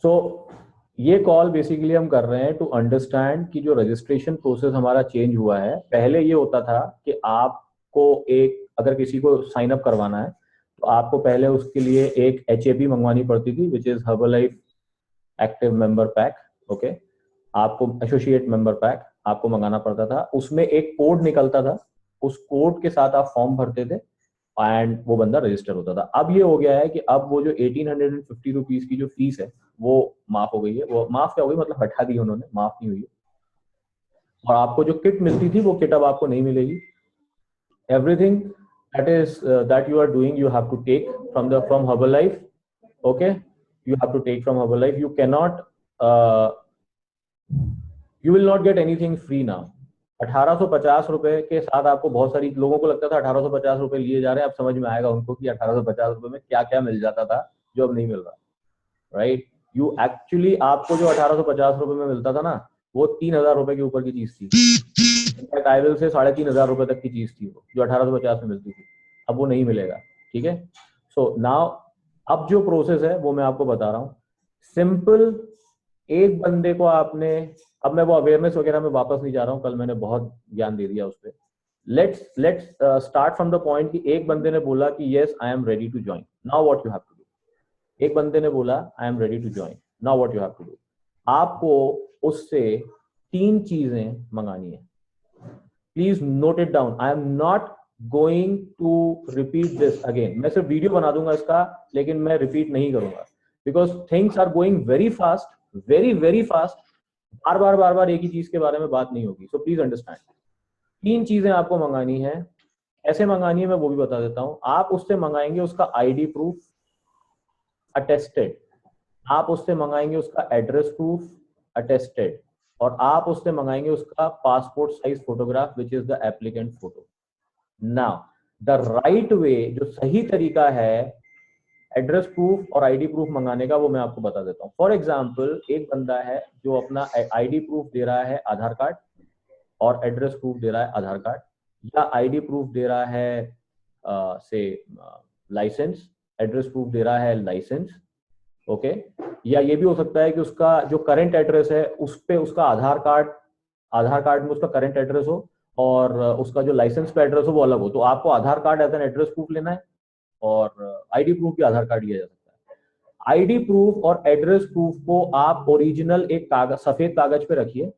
सो ये call basically हम कर रहे हैं टू अंडरस्टैंड कि जो रजिस्ट्रेशन प्रोसेस हमारा चेंज हुआ है। पहले ये होता था कि आपको अगर किसी को साइन अप करवाना है तो आपको पहले उसके लिए एक HAP मंगवानी पड़ती थी, which is Herbalife active member pack. Okay, आपको एसोसिएट मेंबर पैक आपको मंगाना पड़ता था, उसमें एक कोड निकलता था, उस कोड के साथ आप फॉर्म भरते थे एंड वो बंदा रजिस्टर होता था। अब ये हो गया है कि अब वो जो 1850 रुपीज की जो फीस है वो माफ हो गई है। वो माफ क्या हो गई, मतलब हटा दी उन्होंने, माफ नहीं हुई है। और आपको जो किट मिलती थी वो किट अब आपको नहीं मिलेगी। Everything that you are doing, you have to take from Herbalife. Okay, you have to take from Herbalife. You will not get anything free now. 1850 रुपए के साथ आपको, बहुत सारी लोगों को लगता था 1850 रुपए लिए जा रहे हैं, अब समझ में आएगा उनको कि 1850 रुपए में क्या क्या मिल जाता था जो अब नहीं मिल रहा। राइट, यू एक्चुअली आपको जो 1850 रुपए में मिलता था ना, वो 3000 रुपए के ऊपर की चीज थी। इनफैक्ट आई विल से 3500 रुपए तक की चीज थी वो, जो 1850 में मिलती थी। अब वो नहीं मिलेगा। ठीक है, सो नाउ अब जो प्रोसेस है वो मैं आपको बता रहा हूँ। सिंपल, एक बंदे को आपने, अब मैं वो अवेयरनेस वगैरह में वापस नहीं जा रहा हूँ, कल मैंने बहुत ज्ञान दे दिया उस पर। Let's start from the point कि एक बंदे ने बोला कि yes I am ready to join, now what you have to do. एक बंदे ने बोला I am ready to join, now what you have to do. आपको उससे 3 चीजें मंगानी है। Please note it down, I am not going to repeat this again. मैं सिर्फ वीडियो बना दूंगा इसका, लेकिन मैं रिपीट नहीं करूंगा, because things are going very fast, very very fast. बार बार एक ही चीज के बारे में बात नहीं होगी। सो प्लीज अंडरस्टैंड, 3 चीजें आपको मंगानी है। कैसे मंगानी है मैं वो भी बता देता हूं। आप उससे मंगाएंगे उसका ID प्रूफ अटेस्टेड, आप उससे मंगाएंगे उसका एड्रेस प्रूफ अटेस्टेड, और आप उससे मंगाएंगे उसका passport size photograph which is the applicant photo. Now the right way, जो सही तरीका है एड्रेस प्रूफ और ID प्रूफ मंगाने का, वो मैं आपको बता देता हूँ। फॉर एग्जाम्पल, एक बंदा है जो अपना ID प्रूफ दे रहा है आधार कार्ड, और एड्रेस प्रूफ दे रहा है आधार कार्ड, या ID प्रूफ दे रहा है से लाइसेंस, एड्रेस प्रूफ दे रहा है लाइसेंस। ओके, या ये भी हो सकता है कि उसका जो करंट एड्रेस है उस पे उसका आधार कार्ड में उसका करंट एड्रेस हो, और उसका जो लाइसेंस पे एड्रेस हो वो अलग हो। तो आपको Aadhaar card as an address proof लेना है, और ID प्रूफ भी आधार कार्ड लिया जा सकता है। ID प्रूफ और एड्रेस प्रूफ को आप ओरिजिनल एक कागज, सफेद कागज पे रखिए,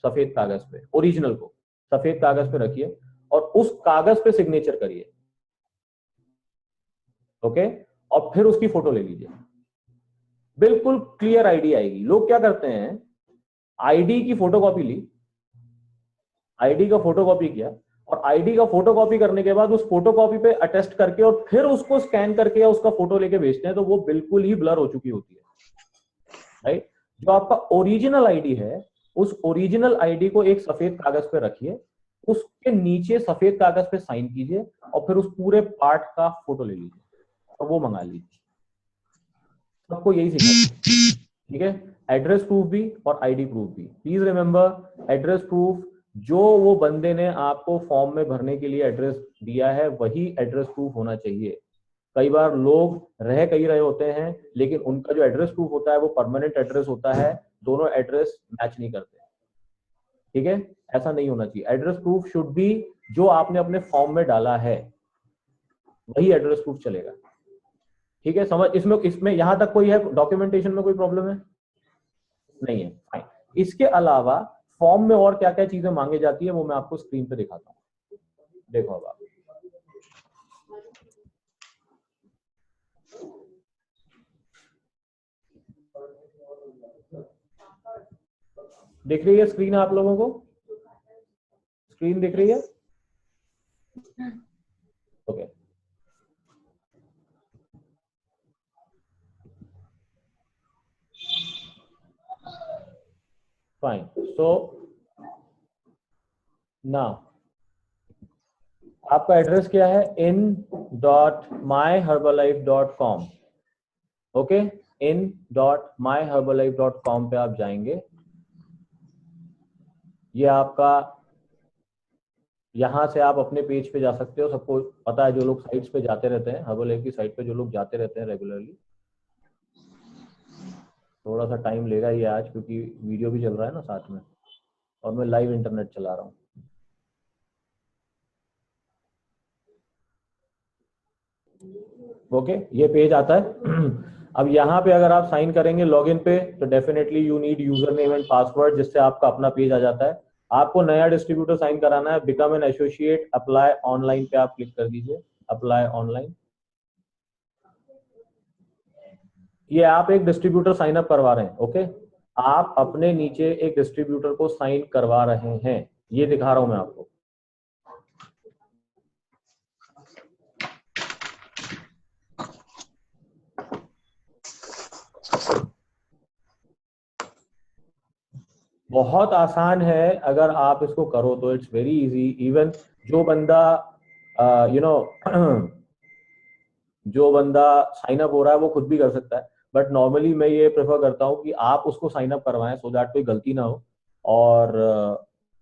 सफेद कागज पे, ओरिजिनल को सफेद कागज पे रखिए, और उस कागज पे सिग्नेचर करिए। ओके, और फिर उसकी फोटो ले लीजिए, बिल्कुल क्लियर ID आएगी। लोग क्या करते हैं, ID की फोटोकॉपी ली, ID का फोटोकॉपी किया, और ID का फोटोकॉपी करने के बाद उस फोटोकॉपी पे अटेस्ट करके और फिर उसको स्कैन करके या उसका फोटो लेके भेजते हैं, तो वो बिल्कुल ही ब्लर हो चुकी होती है। राइट, जो आपका ओरिजिनल ID है, उस ओरिजिनल ID को एक सफेद कागज पे रखिए, उसके नीचे सफेद कागज पे साइन कीजिए, और फिर उस पूरे पार्ट का फोटो ले लीजिए और वो मंगा लीजिए। सबको यही सिखाइए। ठीक है, एड्रेस प्रूफ भी और ID प्रूफ भी। प्लीज रिमेंबर, एड्रेस प्रूफ, जो वो बंदे ने आपको फॉर्म में भरने के लिए एड्रेस दिया है वही एड्रेस प्रूफ होना चाहिए। कई बार लोग रह कहीं रहे होते हैं, लेकिन उनका जो एड्रेस प्रूफ होता है वो परमानेंट एड्रेस होता है, दोनों एड्रेस मैच नहीं करते। ठीक है, ऐसा नहीं होना चाहिए। एड्रेस प्रूफ शुड बी जो आपने अपने फॉर्म में डाला है वही एड्रेस प्रूफ चलेगा। ठीक है, समझ, इसमें यहां तक कोई है, डॉक्यूमेंटेशन में कोई प्रॉब्लम है? नहीं है, फाइन। इसके अलावा फॉर्म में और क्या क्या चीजें मांगी जाती है वो मैं आपको स्क्रीन पे दिखाता हूं। देखो अब आप दिख रही है स्क्रीन आप लोगों को? स्क्रीन दिख रही है? Okay, fine. सो नाउ आपका एड्रेस क्या है? in.myherbalife.com। ओके, in.myherbalife.com पे आप जाएंगे। ये आपका, यहां से आप अपने पेज पे जा सकते हो। सबको पता है, जो लोग साइट्स पे जाते रहते हैं, हर्बलाइफ की साइट पे जो लोग जाते रहते हैं रेगुलरली, थोड़ा सा टाइम लेगा ये आज, क्योंकि वीडियो भी चल रहा है ना साथ में, और मैं लाइव इंटरनेट चला रहा हूँ। ओके, ये पेज आता है। अब यहाँ पे अगर आप साइन करेंगे लॉगिन पे, तो definitely you need user name and password, जिससे आपका अपना पेज आ जाता है। आपको नया डिस्ट्रीब्यूटर साइन कराना है, become an associate, apply online पे आप क्लिक कर दीजिए, अप्लाई ऑनलाइन। ये आप एक डिस्ट्रीब्यूटर साइन अप करवा रहे हैं, ओके। आप अपने नीचे एक डिस्ट्रीब्यूटर को साइन करवा रहे हैं, ये दिखा रहा हूं मैं आपको। बहुत आसान है, अगर आप इसको करो तो इट्स वेरी इजी। इवन जो बंदा यू नो जो बंदा साइन अप हो रहा है वो खुद भी कर सकता है, बट नॉर्मली मैं ये प्रेफर करता हूँ कि आप उसको साइन अप करवाएं, सो दैट कोई गलती ना हो, और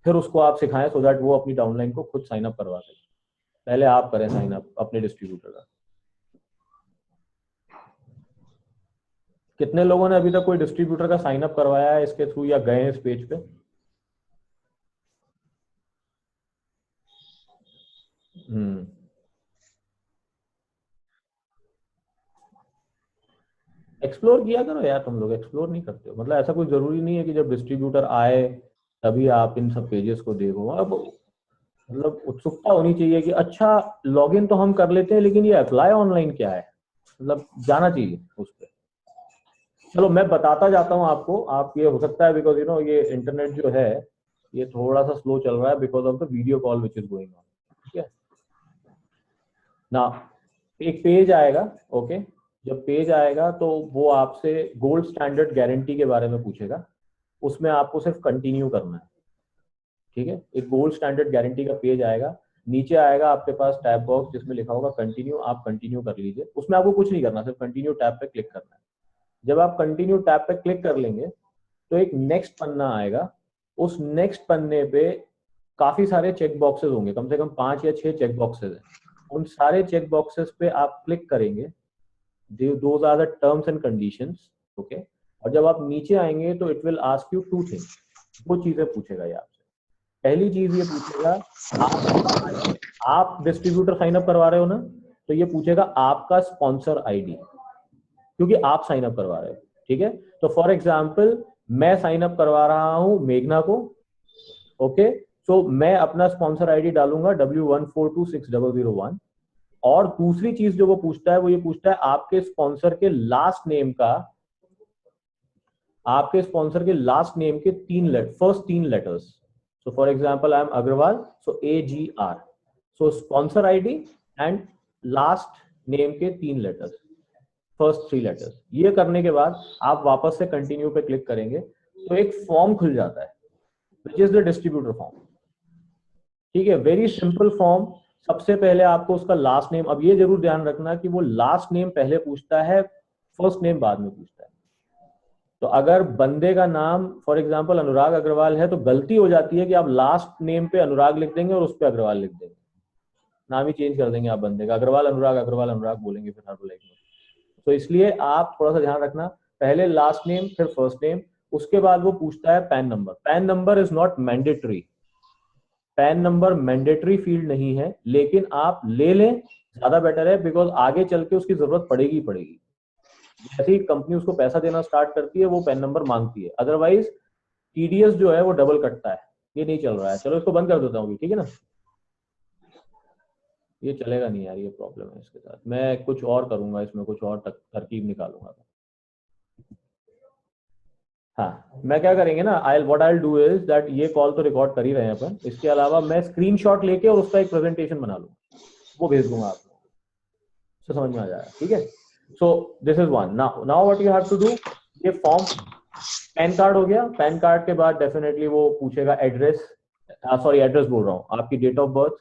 फिर उसको आप सिखाएं, सो दैट वो अपनी डाउनलाइन को खुद साइन अप करवा सके। पहले आप करें साइन अप अपने डिस्ट्रीब्यूटर का। कितने लोगों ने अभी तक कोई डिस्ट्रीब्यूटर का साइन अप करवाया है इसके थ्रू, या गए हैं इस पेज पे? एक्सप्लोर किया करो यार, तुम लोग एक्सप्लोर नहीं करते हो। मतलब ऐसा कोई जरूरी नहीं है कि जब डिस्ट्रीब्यूटर आए तभी आप इन सब पेजेस को देखो। अब मतलब उत्सुकता होनी चाहिए कि अच्छा, लॉगिन तो हम कर लेते हैं, लेकिन ये अप्लाई ऑनलाइन क्या है, मतलब जाना चाहिए उस पर। चलो मैं बताता जाता हूँ आपको। आप, ये हो सकता है बिकॉज ये इंटरनेट जो है ये थोड़ा सा स्लो चल रहा है because of the video call which is going on. ठीक है ना, एक पेज आएगा, ओके। जब पेज आएगा तो वो आपसे गोल्ड स्टैंडर्ड गारंटी के बारे में पूछेगा, उसमें आपको सिर्फ कंटिन्यू करना है। ठीक है, एक गोल्ड स्टैंडर्ड गारंटी का पेज आएगा, नीचे आएगा आपके पास टैब बॉक्स जिसमें लिखा होगा कंटिन्यू, आप कंटिन्यू कर लीजिए। उसमें आपको कुछ नहीं करना, सिर्फ कंटिन्यू टैब पे क्लिक करना है। जब आप कंटिन्यू टैब पे क्लिक कर लेंगे तो एक नेक्स्ट पन्ना आएगा। उस नेक्स्ट पन्ने पे काफी सारे चेक बॉक्सेस होंगे, कम से कम 5 या 6 चेक बॉक्सेस हैं। उन सारे चेक बॉक्सेस पे आप क्लिक करेंगे, those are the terms and conditions, okay. और जब आप नीचे आएंगे तो it will ask you two things, दो चीजें पूछेगा ये आपसे। पहली चीज ये पूछेगा, आप डिस्ट्रीब्यूटर साइन अप करवा रहे हो ना, तो ये पूछेगा आपका स्पॉन्सर आईडी, क्योंकि आप साइन अप करवा रहे हो। ठीक है, तो फॉर एग्जाम्पल मैं साइन अप करवा रहा हूं मेघना को, ओके। सो मैं अपना स्पॉन्सर आईडी डालूंगा W1426001। और दूसरी चीज जो वो पूछता है, वो ये पूछता है आपके स्पॉन्सर के लास्ट नेम का, आपके स्पॉन्सर के लास्ट नेम के first 3 letters. So for example I am Agarwal, so AGR, so sponsor ID and last name के 3 लेटर्स, फर्स्ट 3 लेटर्स। ये करने के बाद आप वापस से कंटिन्यू पे क्लिक करेंगे तो एक फॉर्म खुल जाता है, which is the distributor form. ठीक है, वेरी सिंपल फॉर्म। सबसे पहले आपको उसका लास्ट नेम, अब ये जरूर ध्यान रखना कि वो लास्ट नेम पहले पूछता है, फर्स्ट नेम बाद में पूछता है। तो अगर बंदे का नाम फॉर एग्जांपल अनुराग अग्रवाल है, तो गलती हो जाती है कि आप लास्ट नेम पे अनुराग लिख देंगे और उस पे अग्रवाल लिख देंगे, नाम ही चेंज कर देंगे आप बंदे का, अग्रवाल अनुराग बोलेंगे फिर हर लाइक में। तो इसलिए आप थोड़ा सा ध्यान रखना, पहले लास्ट नेम फिर फर्स्ट नेम। उसके बाद वो पूछता है pan number. Pan number is not mandatory, pan number mandatory field नहीं है, लेकिन आप ले लें ज्यादा बेटर है, बिकॉज आगे चल के उसकी जरूरत पड़ेगी पड़ेगी। जैसे ही कंपनी उसको पैसा देना स्टार्ट करती है वो पैन नंबर मांगती है, अदरवाइज TDS जो है वो डबल कटता है। ये नहीं चल रहा है, चलो इसको बंद कर देता हूँ, ठीक है ना। ये चलेगा नहीं यार, ये प्रॉब्लम है इसके साथ। मैं कुछ और करूंगा, इसमें कुछ और तरकीब निकालूंगा। हाँ, मैं क्या करेंगे ना, I what I do is that, ये कॉल तो रिकॉर्ड कर ही रहे हैं अपन, इसके अलावा मैं स्क्रीनशॉट लेके और उसका एक प्रेजेंटेशन बना लूँ, वो भेज दूंगा आपको, तो समझ में आ जाएगा। ठीक है, so this is one. Now what you have to do, ये फॉर्म, पैन कार्ड हो गया। पैन कार्ड के बाद डेफिनेटली वो पूछेगा एड्रेस, सॉरी एड्रेस बोल रहा हूँ, आपकी date of birth.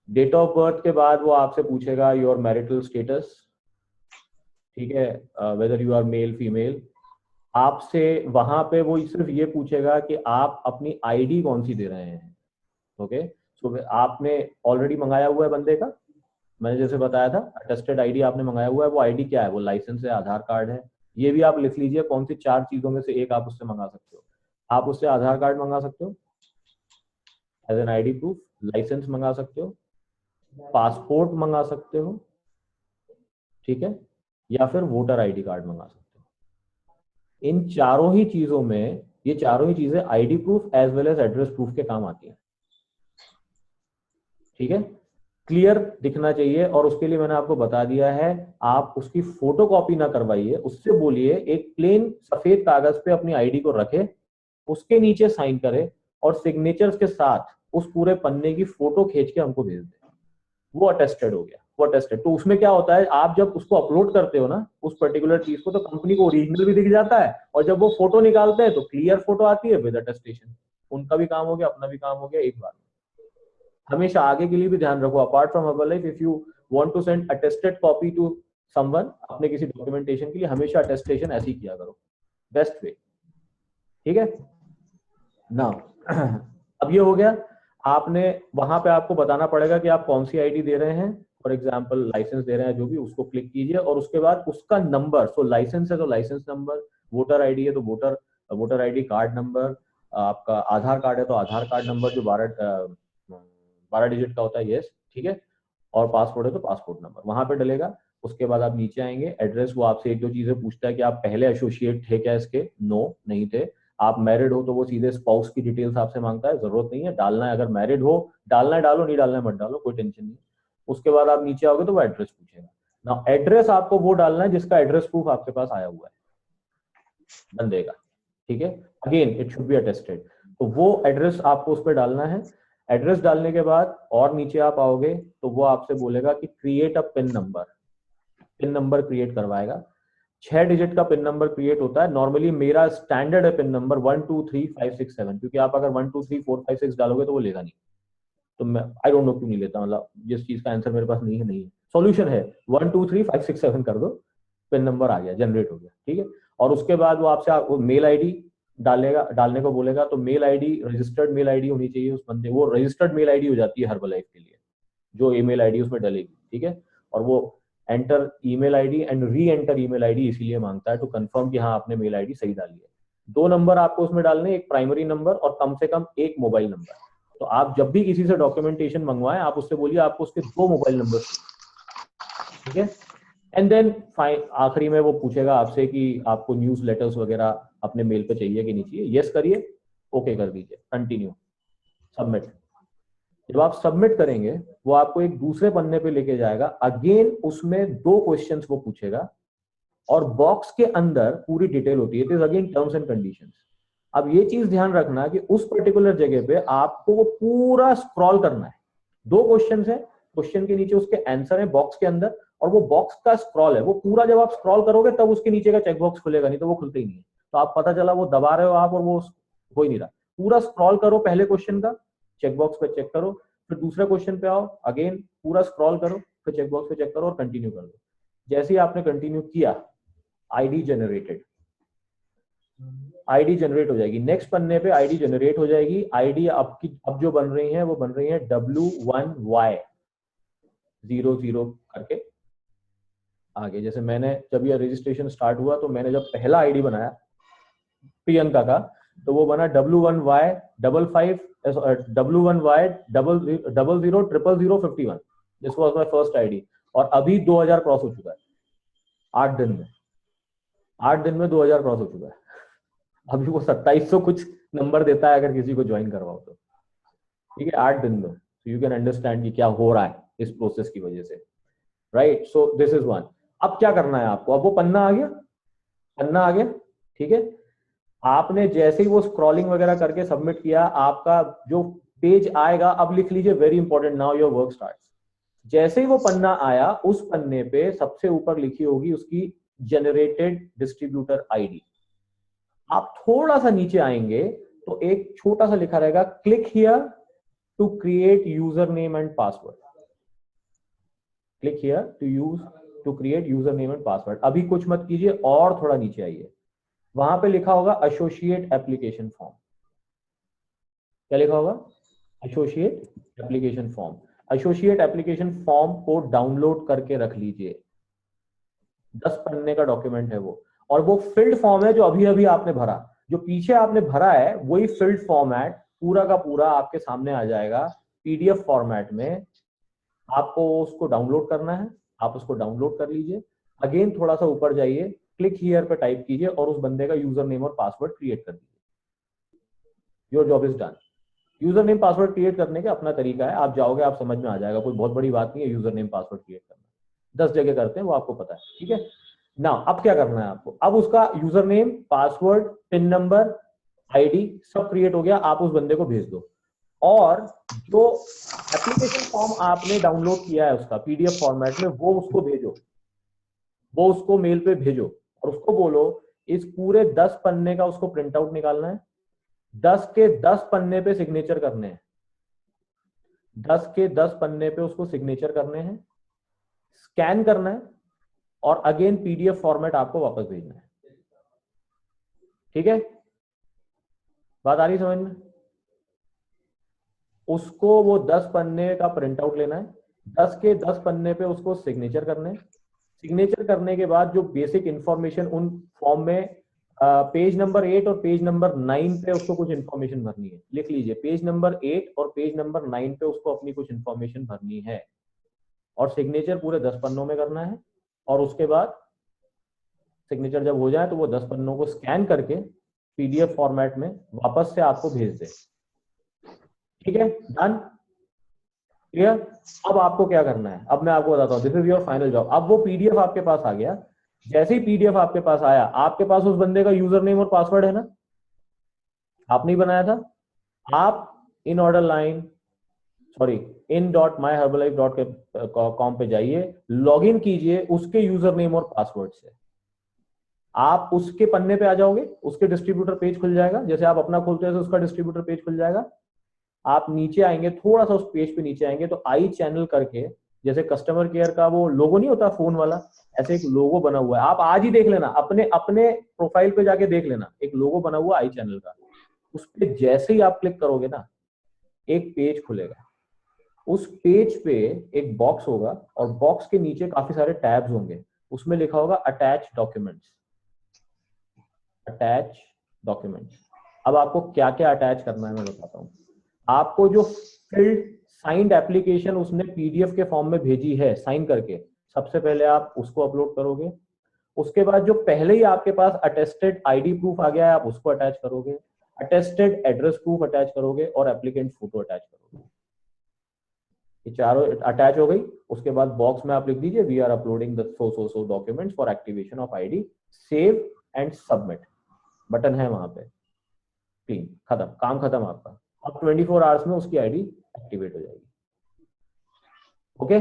Date of birth के बाद वो आपसे पूछेगा योर मैरिटल स्टेटस, ठीक है, whether you are male female. आपसे वहां पे वो सिर्फ ये पूछेगा कि आप अपनी आईडी कौन सी दे रहे हैं, ओके। सो आपने ऑलरेडी मंगाया हुआ है बंदे का, मैंने जैसे बताया था अटेस्टेड आईडी आपने मंगाया हुआ है, वो आईडी क्या है, वो लाइसेंस है, आधार कार्ड है, ये भी आप लिख लीजिए कौन सी 4 चीजों में से एक आप उससे मंगा सकते हो। आप उससे आधार कार्ड मंगा सकते हो as an ID proof, licence मंगा सकते हो, पासपोर्ट मंगा सकते हो, ठीक है, या फिर वोटर आईडी कार्ड मंगा सकते हो। इन चारों ही चीजों में ये चारों ही चीजें ID proof as well as address proof के काम आती है, ठीक है। क्लियर दिखना चाहिए और उसके लिए मैंने आपको बता दिया है, आप उसकी फोटो कॉपी ना करवाइए, उससे बोलिए एक प्लेन सफेद कागज पे अपनी आईडी को रखे, उसके नीचे साइन करे और सिग्नेचर्स के साथ उस पूरे पन्ने की फोटो खींच के हमको भेज दे, वो अटेस्टेड हो गया, वो अटेस्टेड। तो उसमें क्या होता है, आप जब उसको अपलोड करते हो ना उस पर्टिकुलर चीज को, तो कंपनी को ओरिजिनल भी दिख जाता है और जब वो फोटो निकालते हैं तो क्लियर फोटो आती है विद अटेस्टेशन। उनका भी काम हो गया, अपना भी काम हो गया एक बार। हमेशा आगे के लिए भी ध्यान रखो, apart from Herbalife, if you want to send attested copy to someone अपने किसी डॉक्यूमेंटेशन के लिए, हमेशा अटेस्टेशन ऐसे ही किया करो, बेस्ट वे, ठीक है ना। अब ये हो गया, आपने वहां पे आपको बताना पड़ेगा कि आप कौन सी आईडी दे रहे हैं, फॉर एग्जांपल लाइसेंस दे रहे हैं जो भी, उसको क्लिक कीजिए और उसके बाद उसका नंबर, सो लाइसेंस है तो लाइसेंस नंबर, वोटर आईडी है तो वोटर आईडी कार्ड नंबर, आपका आधार कार्ड है तो आधार कार्ड नंबर जो 12 डिजिट का होता है, यस, ठीक है, और पासपोर्ट है तो पासपोर्ट नंबर वहां पे डलेगा। उसके बाद आप नीचे आएंगे, एड्रेस, वो आपसे एक दो चीजें पूछता है कि आप पहले एसोसिएट थे क्या इसके, नो नहीं थे। आप मैरिड हो तो वो सीधे स्पाउस की डिटेल्स आपसे मांगता है, जरूरत नहीं है डालना है, अगर मैरिड हो डालना है डालो, नहीं डालना है मत डालो, कोई टेंशन नहीं। उसके बाद आप नीचे आओगे तो वो एड्रेस पूछेगा ना, एड्रेस आपको वो डालना है जिसका एड्रेस प्रूफ आपके पास आया हुआ है बंदे का, ठीक है, again it should be attested, तो वो एड्रेस आपको उस पर डालना है। एड्रेस डालने के बाद और नीचे आप आओगे तो वो आपसे बोलेगा कि create a pin number, pin number create करवाएगा। 6 डिजिट का पिन नंबर क्रिएट होता है, नॉर्मली मेरा स्टैंडर्ड है पिन नंबर 1 2 3 5 6 7, क्योंकि आप अगर 1 2 3 4 5 6 डालोगे तो वो लेगा नहीं, तो मैं आई डोंट नो क्यों नहीं लेता, मतलब जिस चीज का आंसर मेरे पास नहीं है नहीं है, सॉल्यूशन है 1 2 3 5 6 7 कर दो, पिन नंबर आ गया, जनरेट हो गया, ठीक है। और उसके बाद वो आपसे मेल आईडी डालेगा, डालने को बोलेगा, तो mail ID registered mail ID होनी चाहिए उस बंदे, वो रजिस्टर्ड मेल आईडी हो जाती है हर्बलाइफ के लिए, जो ईमेल आईडी उसमें डलेगी, ठीक है। और वो enter email ID and re enter email ID इसीलिए मांगता है टू कंफर्म कि हाँ आपने मेल आईडी सही डाली है। 2 नंबर आपको उसमें डालने, एक प्राइमरी नंबर और कम से कम एक मोबाइल नंबर। तो आप जब भी किसी से डॉक्यूमेंटेशन मंगवाएं आप उससे बोलिए आपको उसके 2 मोबाइल नंबर, ठीक है। एंड देन आखिरी में वो पूछेगा आपसे कि आपको न्यूज लेटर्स वगैरह अपने मेल पे चाहिए कि नहीं चाहिए, यस करिए, ओके कर दीजिए, कंटिन्यू, सबमिट। जब आप सबमिट करेंगे वो आपको एक दूसरे पन्ने पे लेके जाएगा, अगेन उसमें 2 क्वेश्चंस वो पूछेगा और बॉक्स के अंदर पूरी डिटेल होती है, it is again terms and conditions. अब ये चीज ध्यान रखना कि उस पर्टिकुलर जगह पे आपको वो पूरा स्क्रॉल करना है। 2 क्वेश्चंस है, क्वेश्चन के नीचे उसके आंसर है बॉक्स के अंदर, और वो बॉक्स का स्क्रॉल है, वो पूरा जब आप स्क्रॉल करोगे तब उसके नीचे का चेकबॉक्स खुलेगा, नहीं तो वो खुलता ही नहीं है। तो आप पता चला वो दबा रहे हो आप और वो हो ही नहीं रहा, पूरा स्क्रॉल करो पहले क्वेश्चन का, चेकबॉक्स पे चेक करो, फिर दूसरे क्वेश्चन पे आओ, अगेन पूरा स्क्रॉल करो, फिर चेकबॉक्स पे चेक करो और कंटिन्यू कर दो। जैसे ही आपने कंटिन्यू किया, आईडी जनरेटेड, आईडी जनरेट हो जाएगी, नेक्स्ट पन्ने पे आईडी जनरेट हो जाएगी। आईडी आपकी अब जो बन रही है वो बन रही है W1Y00 करके आगे। जैसे मैंने जब ये रजिस्ट्रेशन स्टार्ट हुआ तो मैंने जब पहला आईडी बनाया प्रियंका का, तो वो बना W1Y0000000051, this was my first ID, और अभी 2000 क्रॉस हो चुका है 8 दिन में, 8 दिन में 2000 क्रॉस हो चुका है। अभी वो 2700 कुछ नंबर देता है अगर किसी को ज्वाइन करवाओ तो, ठीक है, 8 दिन में। तो यू कैन अंडरस्टैंड कि क्या हो रहा है इस प्रोसेस की वजह से, right. So this is one. अब क्या करना है आपको, अब वो पन्ना आ गया, पन्ना आ गया, ठीक है। आपने जैसे ही वो स्क्रॉलिंग वगैरह करके सबमिट किया, आपका जो पेज आएगा, अब लिख लीजिए very important, now your work starts. जैसे ही वो पन्ना आया, उस पन्ने पे सबसे ऊपर लिखी होगी उसकी जनरेटेड डिस्ट्रीब्यूटर आईडी। आप थोड़ा सा नीचे आएंगे तो एक छोटा सा लिखा रहेगा click here to create user name and password, click here to create user name and password. अभी कुछ मत कीजिए और थोड़ा नीचे आइए, वहां पे लिखा होगा एसोसिएट एप्लीकेशन फॉर्म। क्या लिखा होगा, associate application form. Associate application form को डाउनलोड करके रख लीजिए, 10 पन्ने का डॉक्यूमेंट है वो। और वो फिल्ड फॉर्म है जो अभी अभी आपने भरा, जो पीछे आपने भरा है वही फिल्ड फॉर्मेट पूरा का पूरा आपके सामने आ जाएगा पीडीएफ फॉर्मेट में। आपको उसको डाउनलोड करना है, आप उसको डाउनलोड कर लीजिए। अगेन थोड़ा सा ऊपर जाइए, क्लिक हियर पे टाइप कीजिए और उस बंदे का यूजर नेम और पासवर्ड क्रिएट कर दीजिए। Your job is done. User name password create करने का अपना तरीका है, आप जाओगे आप समझ में आ जाएगा, कोई बहुत बड़ी बात नहीं है यूजर नेम पासवर्ड क्रिएट करना। 10 जगह करते हैं वो आपको पता है, ठीक है ना। अब क्या करना है आपको, अब उसका user name, password, pin number, ID सब क्रिएट हो गया, आप उस बंदे को भेज दो। और जो एप्लीकेशन फॉर्म आपने डाउनलोड किया है उसका पीडीएफ फॉर्मेट में, वो उसको भेजो, वो उसको मेल पे भेजो और उसको बोलो इस पूरे 10 पन्ने का उसको प्रिंट आउट निकालना है, 10 के 10 पन्ने पे सिग्नेचर करने हैं, 10 के 10 पन्ने पे उसको सिग्नेचर करने हैं, स्कैन करना है और अगेन पीडीएफ फॉर्मेट आपको वापस भेजना है। ठीक है, बात आ रही समझ में। उसको वो 10 पन्ने का प्रिंट आउट लेना है, 10 के 10 पन्ने पे उसको सिग्नेचर करने, सिग्नेचर करने के बाद जो बेसिक इंफॉर्मेशन उन फॉर्म में पेज नंबर 8 और पेज नंबर 9 पे उसको कुछ इंफॉर्मेशन भरनी है। लिख लीजिए, पेज नंबर 8 और पेज नंबर 9 पे उसको अपनी कुछ इंफॉर्मेशन भरनी है और सिग्नेचर पूरे 10 पन्नों में करना है। और उसके बाद सिग्नेचर जब हो जाए तो वो 10 पन्नों को स्कैन करके पीडीएफ फॉर्मेट में वापस से आपको भेज दे। ठीक है, डन, क्लियर। अब आपको क्या करना है, अब मैं आपको बताता हूँ, this is your final job. अब वो पीडीएफ आपके पास आ गया, जैसे ही पीडीएफ आपके पास आया, आपके पास उस बंदे का यूजर नेम और पासवर्ड है ना, आपने ही बनाया था। आप in order line sorry in.myherbalife.com पे जाइए, लॉगिन कीजिए उसके यूजर नेम और पासवर्ड से। आप उसके पन्ने पे आ जाओगे, उसके डिस्ट्रीब्यूटर पेज खुल जाएगा, जैसे आप अपना खोलते हैं तो उसका डिस्ट्रीब्यूटर पेज खुल जाएगा। आप नीचे आएंगे, थोड़ा सा उस पेज पे नीचे आएंगे तो आई चैनल करके, जैसे कस्टमर केयर का वो लोगो नहीं होता फोन वाला, ऐसे एक लोगो बना हुआ है। आप आज ही देख लेना, अपने अपने प्रोफाइल पे जाके देख लेना, एक लोगो बना हुआ आई चैनल का। उस पे जैसे ही आप क्लिक करोगे ना, एक पेज खुलेगा। उस पेज पे एक बॉक्स होगा और बॉक्स के नीचे काफी सारे टैब्स होंगे, उसमें लिखा होगा अटैच डॉक्यूमेंट्स, अटैच डॉक्यूमेंट्स। अब आपको क्या क्या अटैच करना है मैं बताता हूँ। आपको जो फिल्ड साइंड एप्लीकेशन उसने पीडीएफ के फॉर्म में भेजी है साइन करके, सबसे पहले आप उसको अपलोड करोगे। उसके बाद जो पहले ही आपके पास अटेस्टेड आईडी प्रूफ आ गया है, आप उसको अटैच करोगे, अटेस्टेड एड्रेस प्रूफ अटैच करोगे और एप्लीकेंट फोटो अटैच करोगे। ये चारों अटैच हो गई। उसके बाद बॉक्स में आप लिख दीजिए we are uploading the so documents for activation of ID, save and submit button है वहां पे। क्लीन, खत्म, काम खत्म आपका। अब 24 आवर्स में उसकी आईडी एक्टिवेट हो जाएगी। ओके,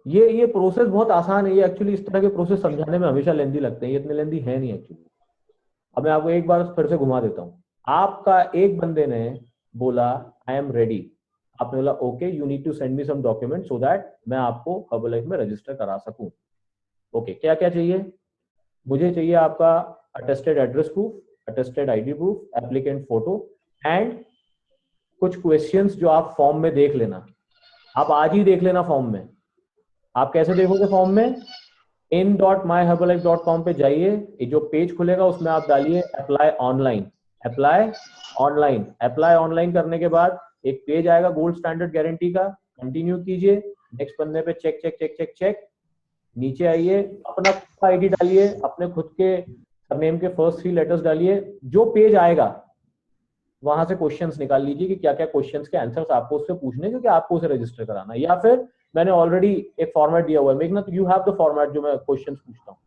ये प्रोसेस बहुत आसान है। ये एक्चुअली इस तरह के प्रोसेस समझाने में हमेशा लेंदी लगते हैं, ये इतने लेंदी है नहीं एक्चुअली। अब मैं आपको एक बार फिर से घुमा देता हूँ। आपका एक बंदे ने बोला आई एम रेडी, आपने बोला okay you need to send me some document so that मैं आपको हर्बलाइफ में रजिस्टर करा सकूं। ओके, क्या क्या चाहिए? मुझे चाहिए आपका attested address proof, attested ID proof, applicant photo and कुछ क्वेश्चंस जो आप फॉर्म में देख लेना। आप आज ही देख लेना फॉर्म में। आप कैसे देखोगे फॉर्म में? in.myherbalife.com पे जाइए, ये जो पेज खुलेगा उसमें आप डालिए apply online, apply online. Apply online करने के बाद एक पेज आएगा गोल्ड स्टैंडर्ड गारंटी का, कंटिन्यू कीजिए, नेक्स्ट पन्ने पे check check check check check, नीचे आइए, अपना खुद का आईडी डालिए, अपने खुद के सरनेम के फर्स्ट 3 लेटर्स डालिए। जो पेज आएगा वहां से क्वेश्चंस निकाल लीजिए कि क्या क्या क्वेश्चंस के आंसर्स आपको उससे पूछने, क्योंकि आपको उसे रजिस्टर कराना है। या फिर मैंने ऑलरेडी एक फॉर्मेट दिया हुआ है, मेक ना यू हैव द फॉर्मेट जो मैं क्वेश्चंस पूछता हूँ।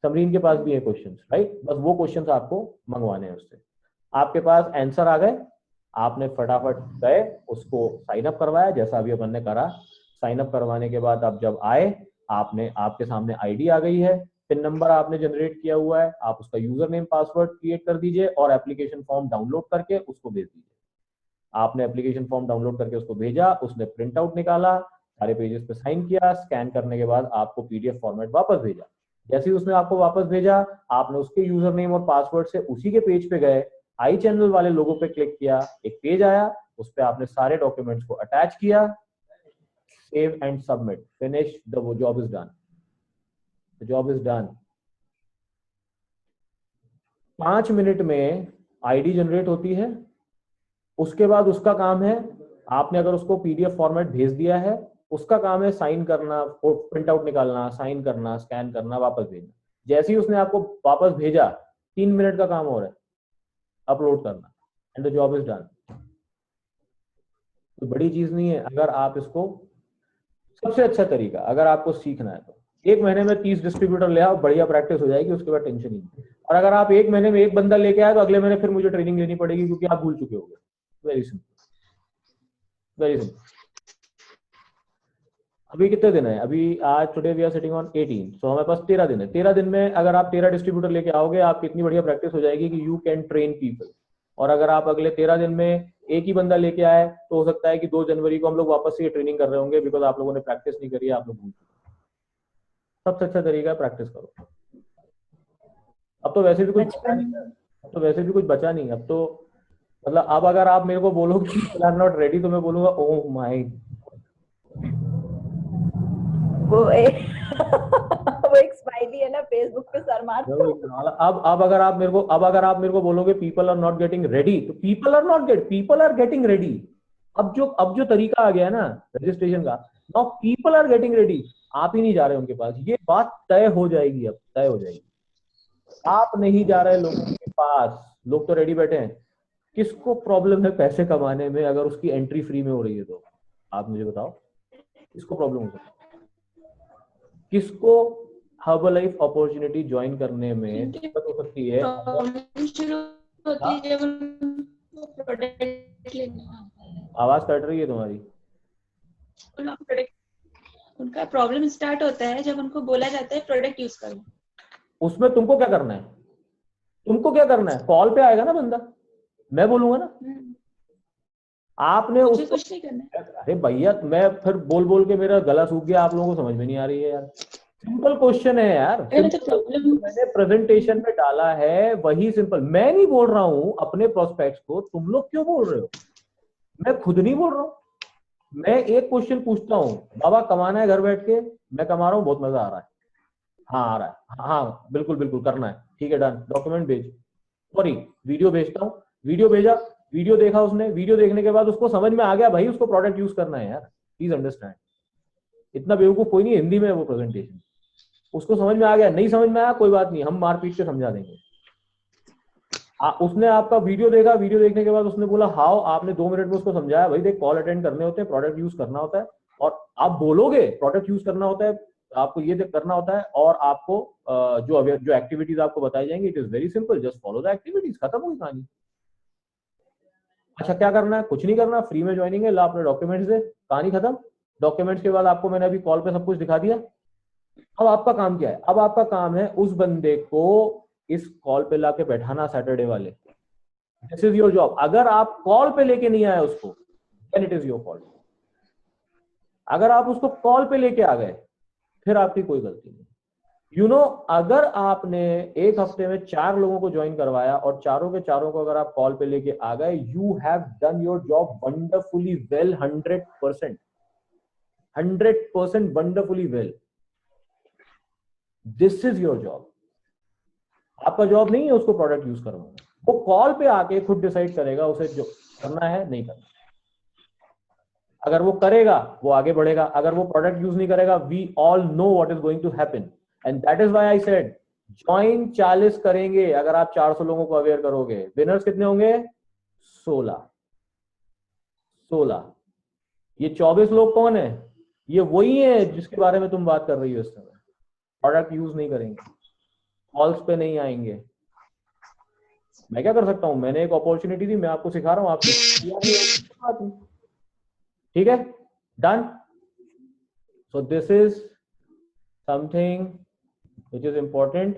समरीन के पास भी है क्वेश्चंस, राइट? बस वो क्वेश्चंस आपको मंगवाने हैं उससे। आपके पास आंसर आ गए, आपने फटाफट गए उसको साइन अप करवाया, जैसा अभी अपन ने करा। साइन अप करवाने के बाद आप जब आए, आपने आपके सामने आईडी आ गई है, पिन नंबर आपने जनरेट किया हुआ है, आप उसका यूजर नेम पासवर्ड क्रिएट कर दीजिए और एप्लीकेशन फॉर्म डाउनलोड करके उसको भेज दीजिए। आपने एप्लीकेशन फॉर्म डाउनलोड करके उसको भेजा, उसने प्रिंट आउट निकाला, सारे पेजेस पे साइन किया, स्कैन करने के बाद आपको पीडीएफ फॉर्मेट वापस भेजा। जैसे ही उसने आपको वापस भेजा, आपने उसके यूजर नेम और पासवर्ड से उसी के पेज पे गए, आई चैनल वाले लोगो पे क्लिक किया, एक पेज आया, उस पर आपने सारे डॉक्यूमेंट्स को अटैच किया, save and submit, finish the job is done. The job is done. 5 minute में आईडी जनरेट होती है। उसके बाद उसका काम है, आपने अगर उसको पीडीएफ फॉर्मेट भेज दिया है, उसका काम है साइन करना, प्रिंट आउट निकालना, साइन करना, स्कैन करना, वापस भेजना। जैसे ही उसने आपको वापस भेजा, 3 मिनट का काम हो रहा है, अपलोड करना, and the job is done. तो बड़ी चीज नहीं है। अगर आप इसको, सबसे अच्छा तरीका अगर आपको सीखना है तो 1 महीने में 30 डिस्ट्रीब्यूटर ले आओ, बढ़िया प्रैक्टिस हो जाएगी, उसके बाद टेंशन ही नहीं। और अगर आप 1 महीने में 1 बंदा लेके आए तो अगले महीने फिर मुझे ट्रेनिंग लेनी पड़ेगी, क्योंकि आप भूल चुके होंगे। Very simple, very simple. अभी कितने दिन है? अभी आज today we are sitting on 18, तो हमारे पास 13 दिन है। 13 दिन में अगर आप 13 डिस्ट्रीब्यूटर लेके आओगे, आपकी इतनी बढ़िया प्रैक्टिस हो जाएगी कि यू कैन ट्रेन पीपल। और अगर आप अगले 13 दिन में एक ही बंदा लेके आए, तो हो सकता है कि 2 जनवरी को हम लोग वापस से ये ट्रेनिंग कर रहे होंगे, बिकॉज आप लोगों ने प्रैक्टिस नहीं करी है, आप लोग भूल चुके। सबसे अच्छा तरीका है प्रैक्टिस करो। अब तो वैसे भी कुछ बचा नहीं है, अब तो वैसे भी कुछ बचा नहीं। अब तो मतलब अब अगर आप मेरे को बोलो कि आई एम नॉट रेडी, तो मैं बोलूंगा ओह माय। वो वो एक स्माइली है ना फेसबुक पे, सर मार। अब अगर आप मेरे को बोलोगे people are not getting ready, तो पीपल आर गेटिंग रेडी। अब जो तरीका आ गया है ना रजिस्ट्रेशन का, now people are getting ready. आप ही नहीं जा रहे उनके पास, ये बात तय हो जाएगी, अब तय हो जाएगी। आप नहीं जा रहे लोगों के पास, लोग तो रेडी बैठे हैं। किसको प्रॉब्लम है पैसे कमाने में अगर उसकी एंट्री फ्री में हो रही है? तो आप मुझे बताओ, किसको प्रॉब्लम हो सकती है? किसको हर्बलाइफ अपॉर्चुनिटी ज्वाइन करने में दिक्कत हो सकती है? आवाज कट रही है तुम्हारी। उनका प्रॉब्लम स्टार्ट होता है जब उनको बोला जाता है प्रोडक्ट यूज करो। उसमें तुमको क्या करना है? तुमको क्या करना है? कॉल पे आएगा ना बंदा, मैं बोलूंगा ना, आपने उसको कुछ नहीं करना है। अरे भैया, मैं फिर बोल बोल के मेरा गला सूख गया, आप लोगों को समझ में नहीं आ रही है यार। सिंपल क्वेश्चन है यार, मैंने प्रेजेंटेशन में डाला है वही सिंपल। मैं नहीं बोल रहा हूं अपने प्रोस्पेक्ट्स को, तुम लोग क्यों बोल रहे हो? मैं खुद नहीं बोल रहा हूं। मैं एक क्वेश्चन पूछता हूँ, बाबा कमाना है घर बैठ के? मैं कमा रहा हूँ, बहुत मजा आ रहा है। हाँ आ रहा है, हाँ बिल्कुल बिल्कुल करना है, ठीक है डन, डॉक्यूमेंट भेज, सॉरी वीडियो भेजता हूँ। वीडियो भेजा, वीडियो देखा उसने, वीडियो देखने के बाद उसको समझ में आ गया भाई उसको प्रोडक्ट यूज करना है यार, प्लीज अंडरस्टैंड। इतना बेवकूफ कोई नहीं, हिंदी में है वो प्रेजेंटेशन, उसको समझ में आ गया। नहीं समझ में आया कोई बात नहीं, हम मारपीट के समझा देंगे। उसने आपका वीडियो देखा, वीडियो देखने के बाद उसने बोला हाउ, आपने 2 मिनट में उसको समझाया भाई देख कॉल अटेंड करने होते हैं, प्रोडक्ट यूज करना होता है, और आप बोलोगे प्रोडक्ट यूज करना होता है, आपको ये करना होता है, और आपको जो एक्टिविटीज आपको बताई जाएंगी, it is very simple, just follow the activities, खत्म हुई कहानी। अच्छा क्या करना है? कुछ नहीं करना, फ्री में ज्वाइनिंग है, ला अपने डॉक्यूमेंट्स दे, कहानी खत्म। डॉक्यूमेंट्स के बाद आपको मैंने अभी कॉल पे सब कुछ दिखा दिया। अब आपका काम क्या है? अब आपका काम है उस बंदे को इस कॉल पे लाके बैठाना सैटरडे वाले। This is your job. अगर आप कॉल पे लेके नहीं आए उसको, then it is your fault. अगर आप उसको कॉल पे लेके आ गए, फिर आपकी कोई गलती नहीं। यू नो, अगर आपने एक हफ्ते में 4 लोगों को ज्वाइन करवाया और चारों के चारों को अगर आप कॉल पे लेके आ गए, you have done your job wonderfully well, 100%, 100% wonderfully well. This is your job. आपका जॉब नहीं है उसको प्रोडक्ट यूज करवाना, वो कॉल पे आके खुद डिसाइड करेगा उसे जो करना है नहीं करना। अगर वो करेगा वो आगे बढ़ेगा, अगर वो प्रोडक्ट यूज नहीं करेगा, we all know what is going to happen, and that is why I said join 40 करेंगे अगर आप 400 लोगों को अवेयर करोगे। विनर्स कितने होंगे? 16। ये 24 लोग कौन है? ये वही है जिसके बारे में तुम बात कर रही हो इस समय। प्रोडक्ट यूज नहीं करेंगे, कॉल्स पे नहीं आएंगे। मैं क्या कर सकता हूं? मैंने एक अपॉर्चुनिटी दी, मैं आपको सिखा रहा हूं, आपको ठीक है, done. So this is something which is important